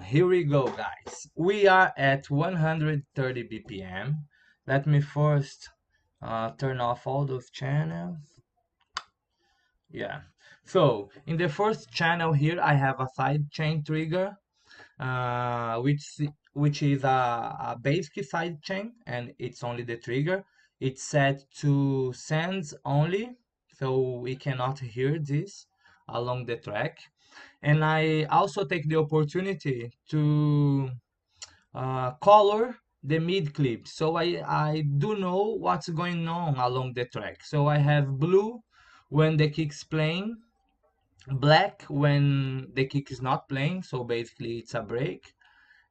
here we go, guys. We are at 130 BPM. Let me first turn off all those channels. Yeah. So in the first channel here, I have a sidechain trigger, which is a basic sidechain, and it's only the trigger. It's set to sends only, so we cannot hear this along the track. And I also take the opportunity to color the mid clip, so I do know what's going on along the track. So I have blue when the kick's playing, black when the kick is not playing, so basically it's a break.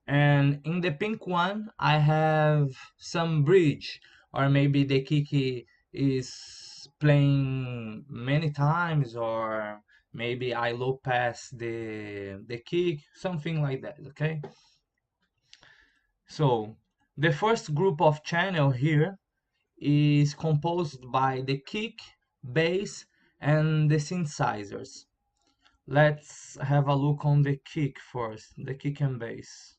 And in the pink one, I have some bridge, or maybe the kick is playing many times, or maybe I low pass the kick, something like that, okay? So the first group of channel here is composed by the kick, bass, and the synthesizers. Let's have a look on the kick first, the kick and bass.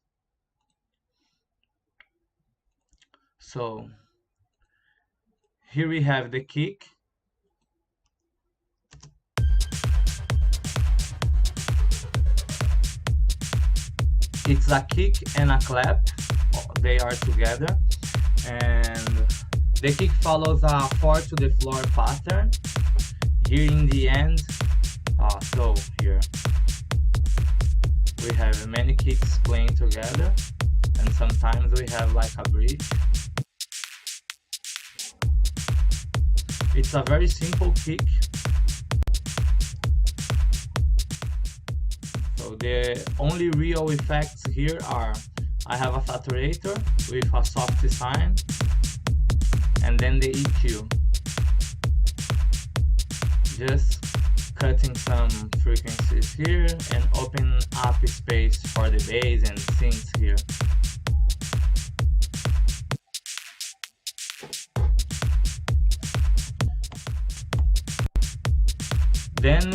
So here we have the kick. It's a kick and a clap, they are together, and the kick follows a 4 to the floor pattern. Here in the end, so here we have many kicks playing together, and sometimes we have like a bridge. It's a very simple kick. So the only real effects here are I have a saturator with a soft sign, and then the EQ. Just cutting some frequencies here and open up space for the bass and synths here. Then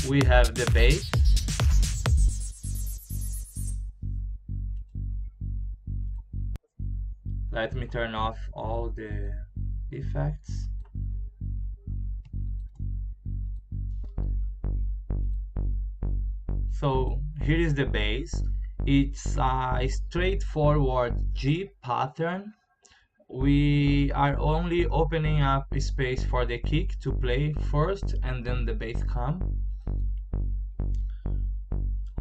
we have the bass. Let me turn off all the effects. So here is the bass. It's a straightforward G pattern. We are only opening up space for the kick to play first, and then the bass come.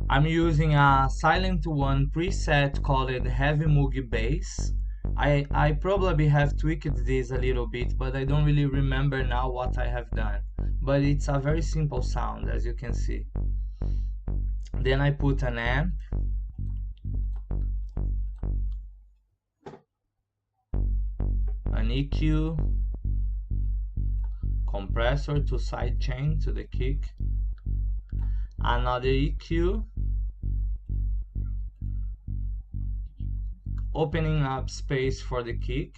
I'm using a Silent One preset called Heavy Moog Bass. I probably have tweaked this a little bit, but I don't really remember now what I have done. But it's a very simple sound, as you can see. Then I put an amp, an EQ, compressor to sidechain to the kick, another EQ, opening up space for the kick.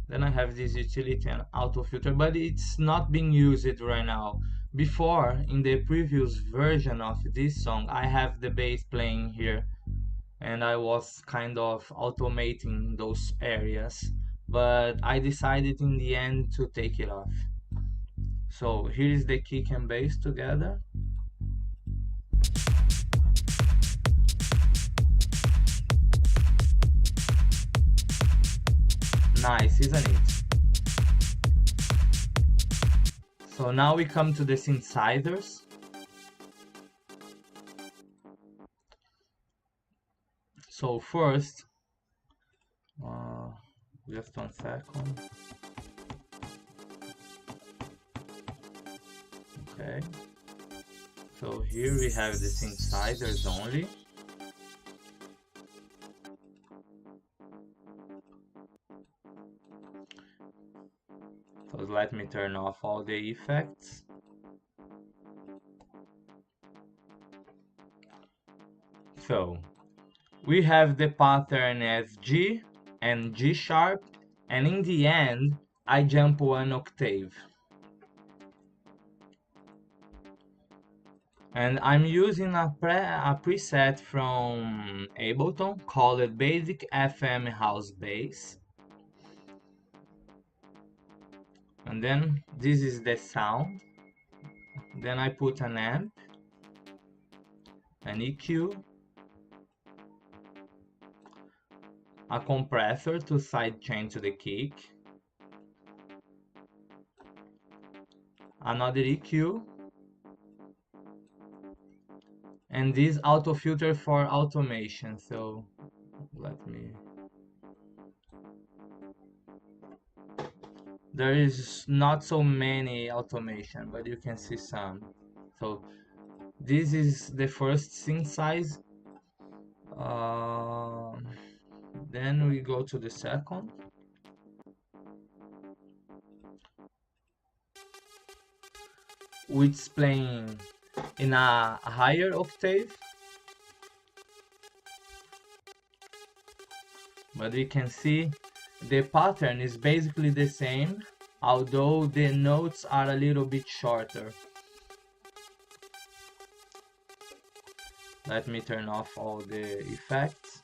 Then I have this utility and auto filter, but it's not being used right now. Before, in the previous version of this song, I have the bass playing here, and I was kind of automating those areas, but I decided in the end to take it off. So here is the kick and bass together. Nice, isn't it? So now we come to the synthesizers. So first, just 1 second. Okay. So here we have the synthesizers only. So let me turn off all the effects. So we have the pattern as G and G sharp, and in the end I jump 1 octave. And I'm using a preset from Ableton called Basic FM House Bass. And then this is the sound. Then I put an amp, an EQ, a compressor to sidechain to the kick, another EQ, and this auto filter for automation. So let me, there is not so many automation, but you can see some. So this is the first synthesize. Then we go to the second, which is playing in a higher octave, but we can see the pattern is basically the same, although the notes are a little bit shorter. Let me turn off all the effects.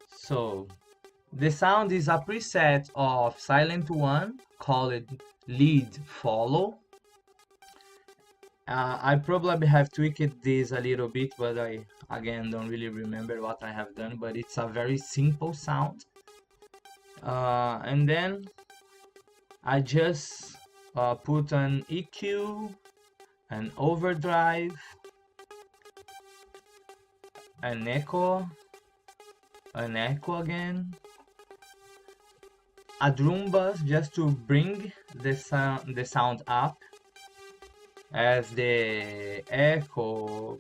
So the sound is a preset of Silent One called Lead Follow. I probably have tweaked this a little bit, but I again don't really remember what I have done, but it's a very simple sound. And then I just put an EQ, an overdrive, an echo again, a drum bus just to bring the sound up, as the echo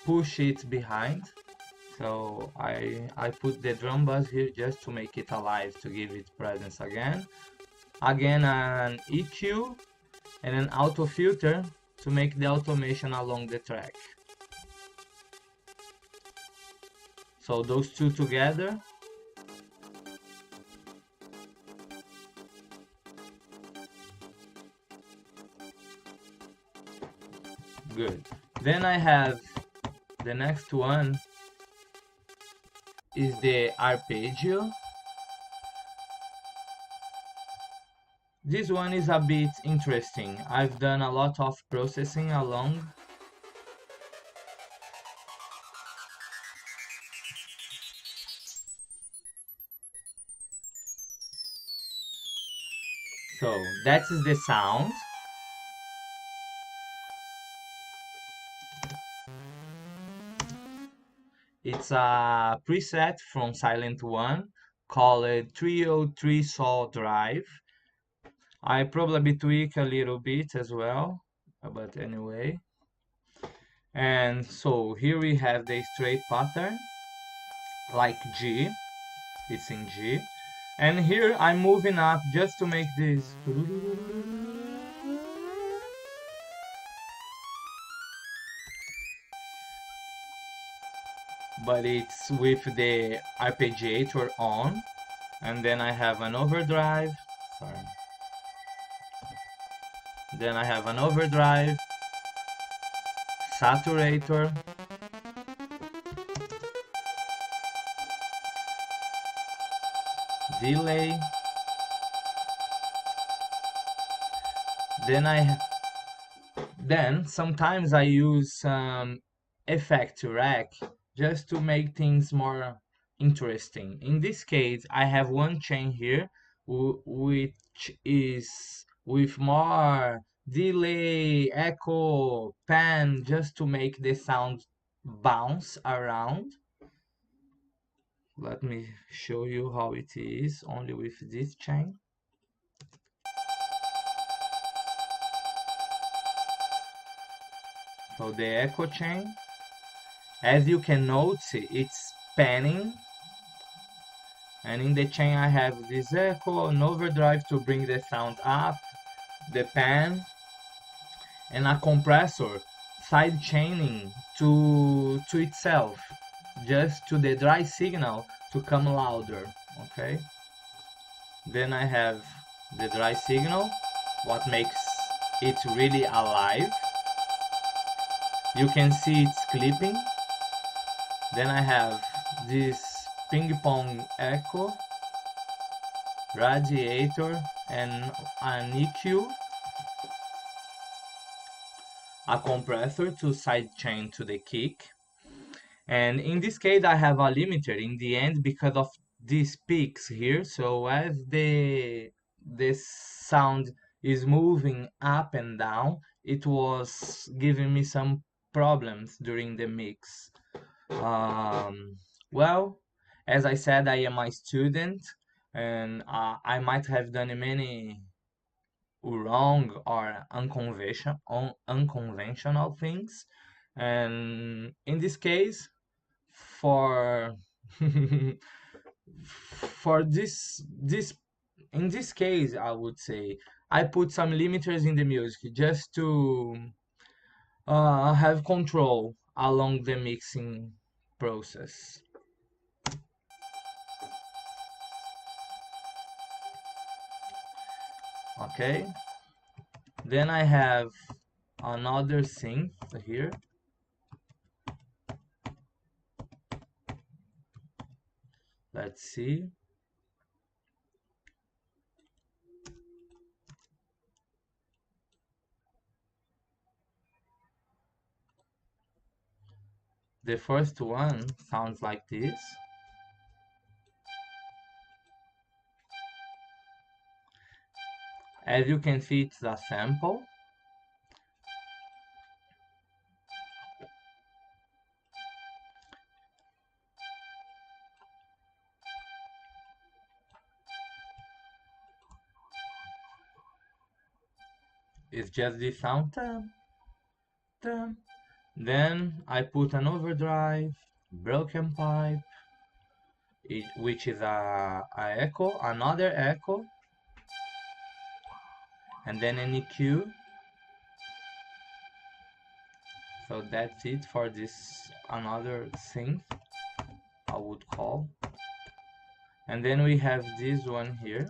push it behind. So I put the drum bus here just to make it alive, to give it presence again. Again, an EQ and an auto filter to make the automation along the track. So those two together. Good. Then I have the next one is the arpeggio. This one is a bit interesting. I've done a lot of processing along. So that is the sound. It's a preset from Silent One called 303 Saw Drive. I probably tweak a little bit as well, but anyway. And so here we have the straight pattern, like G, it's in G. And here I'm moving up just to make this. But it's with the arpeggiator on. And then I have an overdrive. Sorry. Then I have an overdrive, saturator, delay. Then sometimes I use some effect rack just to make things more interesting. In this case, I have one chain here which is with more delay, echo, pan, just to make the sound bounce around. Let me show you how it is only with this chain. So the echo chain, as you can note, it's panning, and in the chain I have this echo, an overdrive to bring the sound up, the pan, and a compressor side chaining to itself, just to the dry signal to come louder. Okay, then I have the dry signal, what makes it really alive. You can see it's clipping. Then I have this ping pong echo, radiator, and an EQ, a compressor to sidechain to the kick. And in this case, I have a limiter in the end because of these peaks here. So as the sound is moving up and down, it was giving me some problems during the mix. Well, as I said, I am a student, and I might have done many wrong or unconventional things. And in this case, for for this in this case, I would say I put some limiters in the music just to have control along the mixing process. Okay, then I have another synth here. Let's see. The first one sounds like this. As you can see, it's a sample. It's just this sound. Dun, dun. Then I put an overdrive, broken pipe, which is a echo, another echo, and then an EQ. So that's it for this another synth, I would call. And then we have this one here,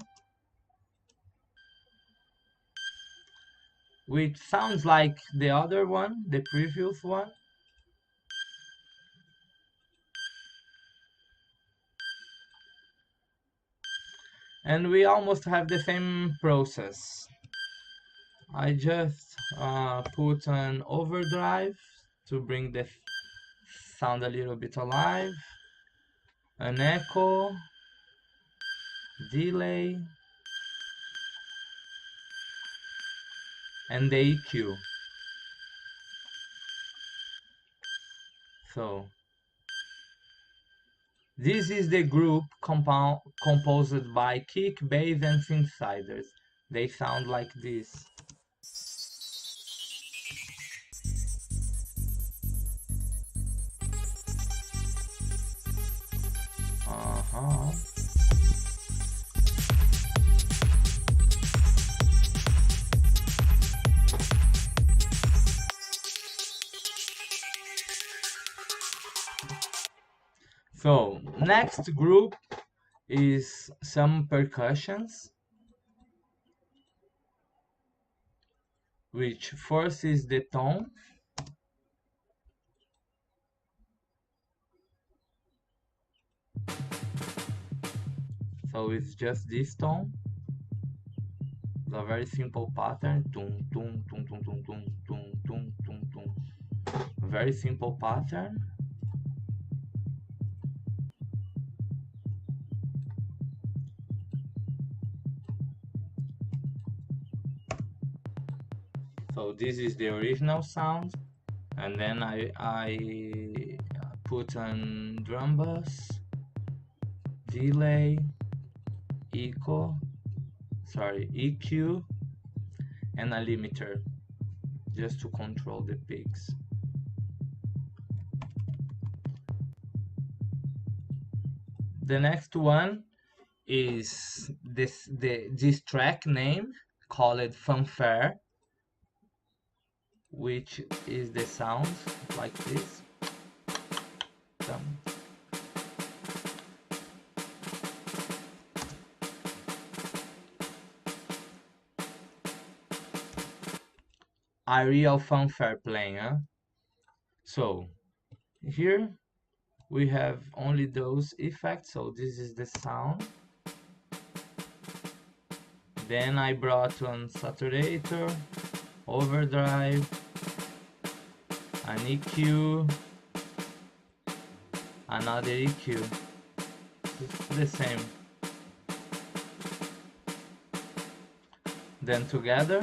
which sounds like the other one, the previous one. And we almost have the same process. I just put an overdrive to bring the sound a little bit alive, an echo, delay, and the EQ. So this is the group composed by kick, bass, and synthesizers. They sound like this. Uh-huh. So next group is some percussions, which first is the tone. So it's just this tone. It's a very simple pattern. Tum, tum, tum, tum, tum, tum, tum, tum, tum, tum. Very simple pattern. So this is the original sound, and then I put on drum bass, delay, EQ, and a limiter just to control the peaks. The next one is this track name called Fanfare, which is the sound like this. a real fanfare playing. Huh? So here we have only those effects. So this is the sound. Then I brought one saturator, overdrive, an EQ, another EQ. It's the same. Then together,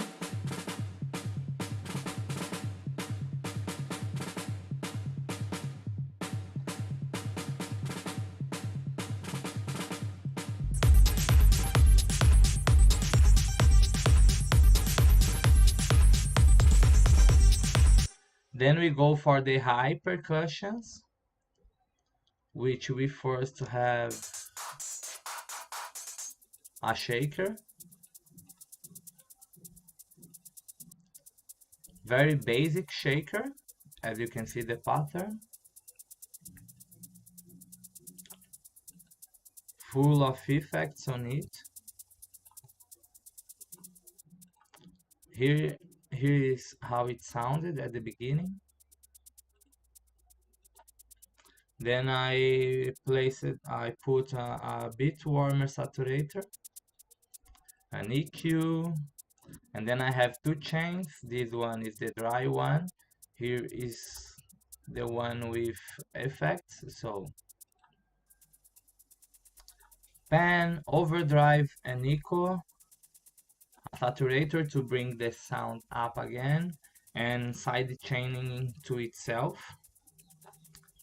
then we go for the high percussions, which we first have a shaker, very basic shaker, as you can see the pattern, full of effects on it. Here is how it sounded at the beginning. Then I put a bit warmer saturator, an EQ, and then I have two chains. This one is the dry one. Here is the one with effects. So pan, overdrive, and echo, a saturator to bring the sound up again, and side chaining to itself.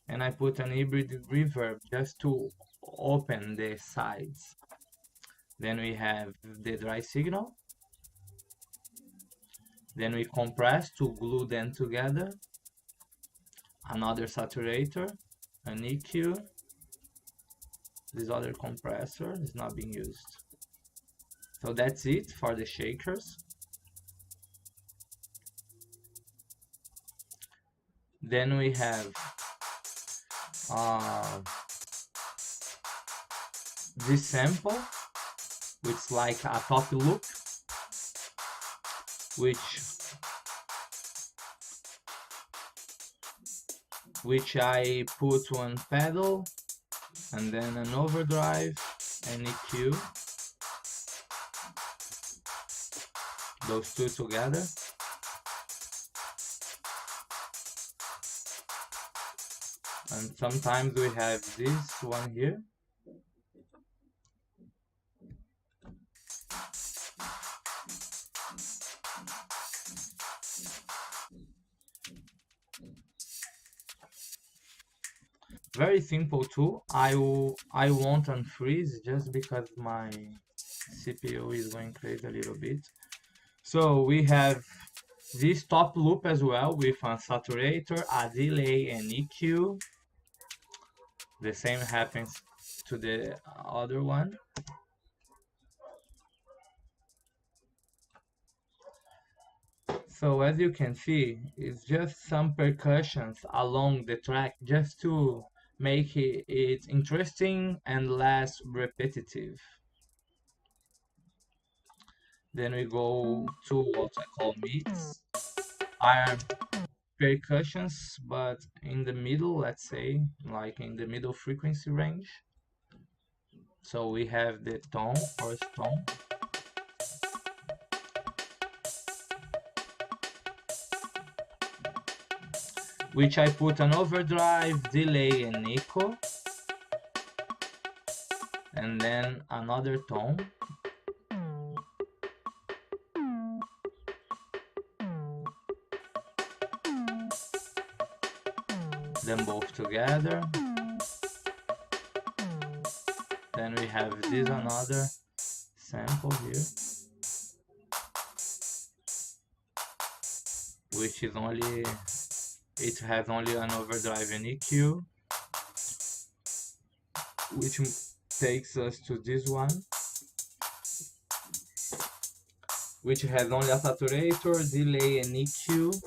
And I put an hybrid reverb just to open the sides. Then we have the dry signal. Then we compress to glue them together. Another saturator, an EQ. This other compressor is not being used. So that's it for the shakers. Then we have this sample, which is like a top loop, which I put one pedal and then an overdrive and EQ, those two together. And sometimes we have this one here. Very simple too. I won't unfreeze just because my CPU is going crazy a little bit. So we have this top loop as well with a saturator, a delay, and EQ. The same happens to the other one. So as you can see, it's just some percussions along the track just to make it interesting and less repetitive. Then we go to what I call beats. Are percussions, but in the middle, let's say, like in the middle frequency range. So we have the tone, first tone. Which I put an overdrive, delay, and echo. And then another tone. Them both together. Then we have this another sample here, which is only, it has only an overdrive and EQ, which takes us to this one, which has only a saturator, delay, and EQ.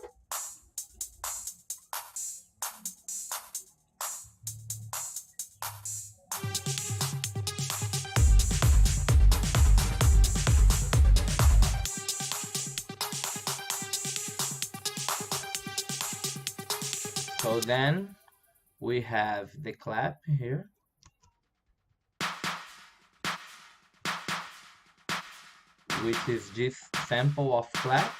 So then we have the clap here, which is this sample of clap,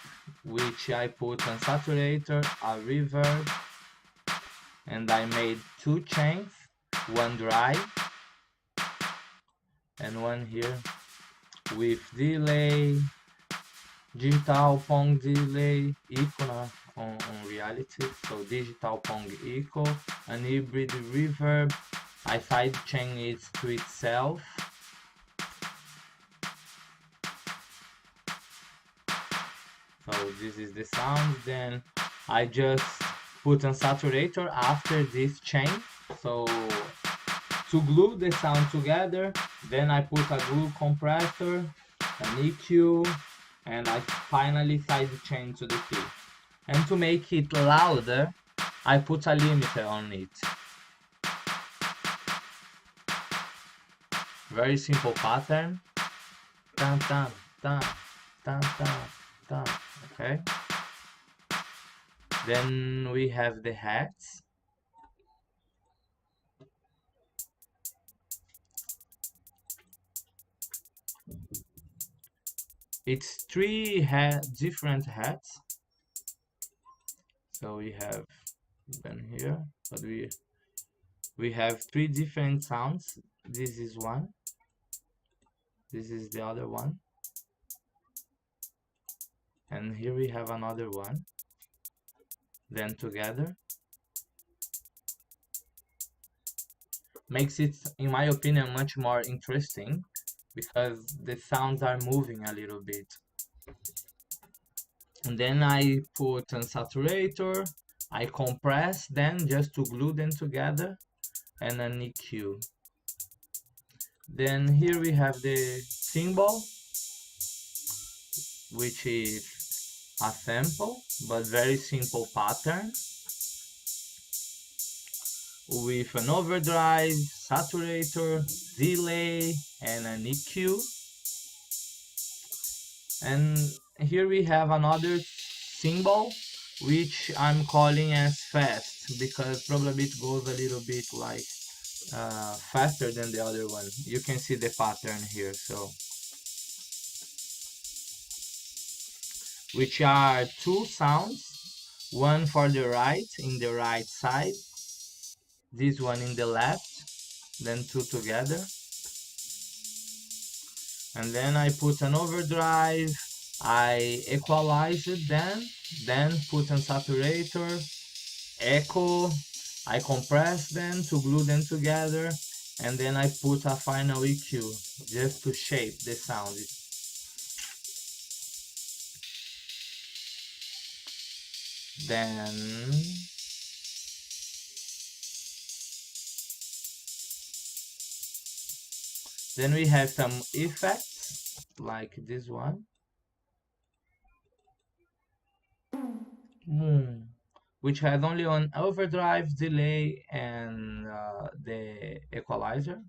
which I put on saturator, a reverb, and I made 2 chains, one dry and one here with delay, digital pong delay, echo on reality, so digital pong echo, an hybrid reverb. I sidechain it to itself. So this is the sound. Then I just put on saturator after this chain, so to glue the sound together. Then I put a glue compressor, an EQ, and I finally sidechain to the key. And to make it louder, I put a limiter on it. Very simple pattern. Tan tan tan tan tan tan. Okay. Then we have the hats. It's 3 different hats. So we have them here, but we have 3 different sounds. This is one. This is the other one. And here we have another one. Then together. Makes it, in my opinion, much more interesting because the sounds are moving a little bit. And then I put on saturator, I compress them just to glue them together, and an EQ. Then here we have the cymbal, which is a sample, but very simple pattern, with an overdrive, saturator, delay, and an EQ. And here we have another cymbal, which I'm calling as fast, because probably it goes a little bit like faster than the other one. You can see the pattern here, so which are 2 sounds, one for the right in the right side, this one in the left, then 2 together. And then I put an overdrive, I equalize it, then put on saturator, echo, I compress them to glue them together, and then I put a final EQ just to shape the sound. Then we have some effects like this one, which has only an overdrive, delay, and the equalizer.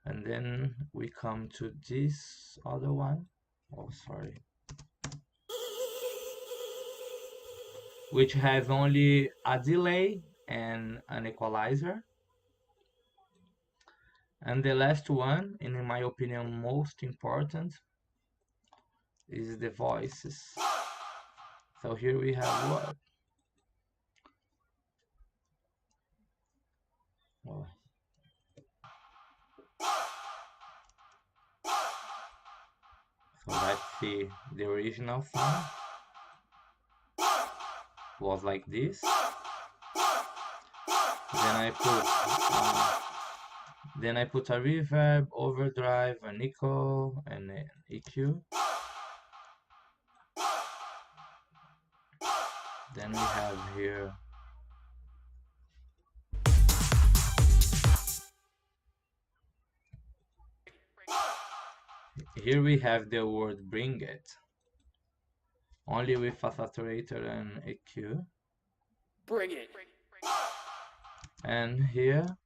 And then we come to this other one. Oh, sorry. Which has only a delay and an equalizer. And the last one, and in my opinion most important, is the voices. So here we have what? Oh. So let's see, the original sound was like this. Then I put a reverb, overdrive, an echo, and an EQ. Then we have here we have the word bring it, only with a saturator and EQ. Bring it. And here,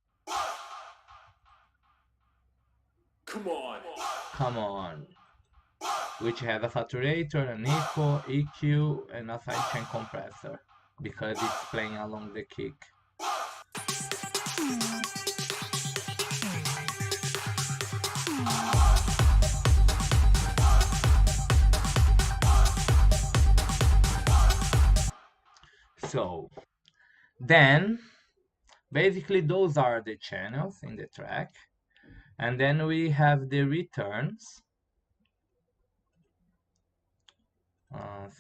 come on, which has a saturator, an echo, EQ, and a sidechain compressor. because it's playing along the kick. So then basically those are the channels in the track, and then we have the returns.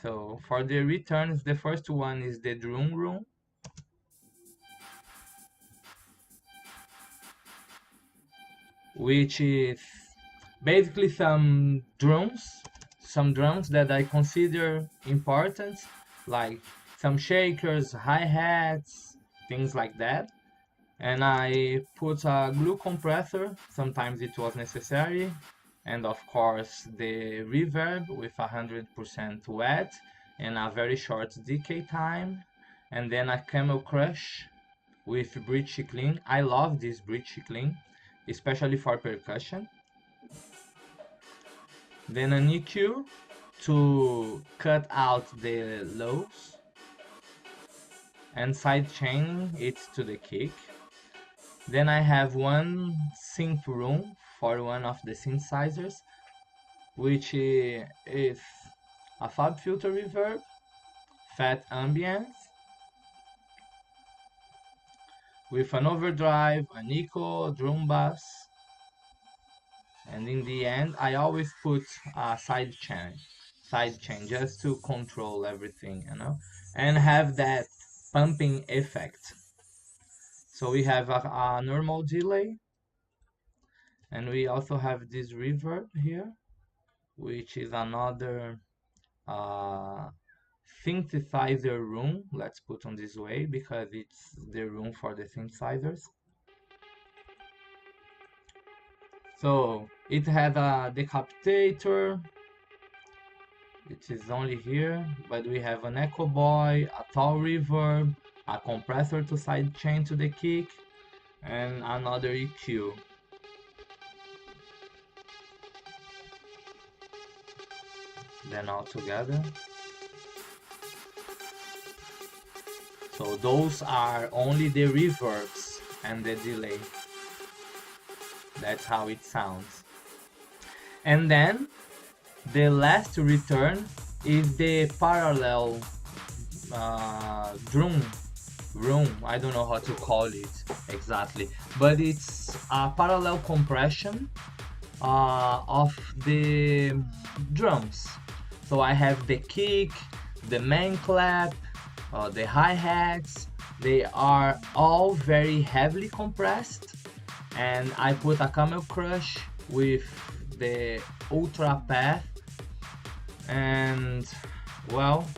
So for the returns, the first one is the drum room, which is basically some drums that I consider important, like some shakers, hi-hats, things like that. And I put a glue compressor, sometimes it was necessary, and of course the reverb with 100% wet and a very short decay time, and then a camel crush with bridge clean. I love this bridge clean, especially for percussion. Then an EQ to cut out the lows, and side chaining it to the kick. Then I have one synth room for one of the synthesizers, which is a Fab Filter reverb, fat ambience, with an overdrive, an echo, drum bass, and in the end I always put a side chain just to control everything, you know, and have that pumping effect. So we have a normal delay, and we also have this reverb here, which is another uh, synthesizer room, let's put on this way, because it's the room for the synthesizers. So it has a decapitator, it is only here, but we have an echo boy, a tall reverb, a compressor to sidechain to the kick, and another EQ. Then all together. So those are only the reverbs and the delay. That's how it sounds. And then the last return is the parallel drum room. I don't know how to call it exactly, but it's a parallel compression of the drums. So I have the kick, the main clap, the hi-hats. They are all very heavily compressed, and I put a camel crush with the ultra path, and well,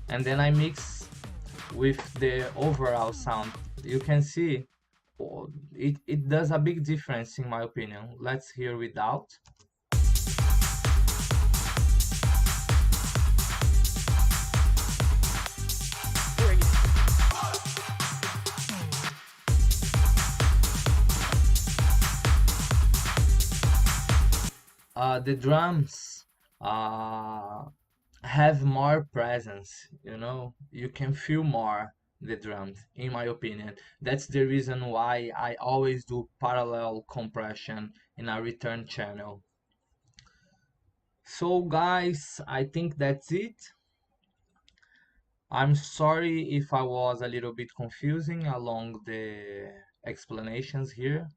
and then I mix with the overall sound. You can see it does a big difference in my opinion. Let's hear without. The drums uh, have more presence, you know, you can feel more the drums, in my opinion. That's the reason why I always do parallel compression in a return channel. So guys, I think that's it. I'm sorry if I was a little bit confusing along the explanations here,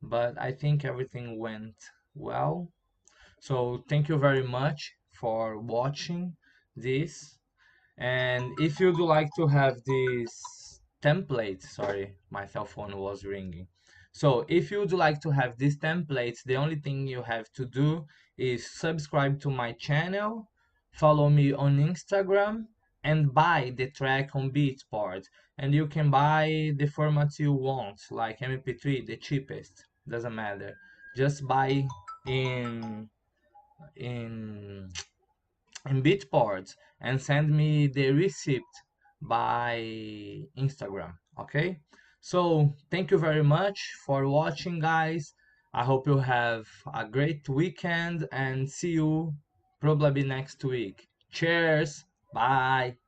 but I think everything went well. So thank you very much for watching this. And if you'd like to have this template, sorry, my cell phone was ringing. So if you'd like to have this template, the only thing you have to do is subscribe to my channel, follow me on Instagram, and buy the track on Beatport. And you can buy the format you want, like MP3, the cheapest, doesn't matter. Just buy in in in Beatport and send me the receipt by Instagram. Okay, so thank you very much for watching, guys. I hope you have a great weekend and see you probably next week. Cheers, bye.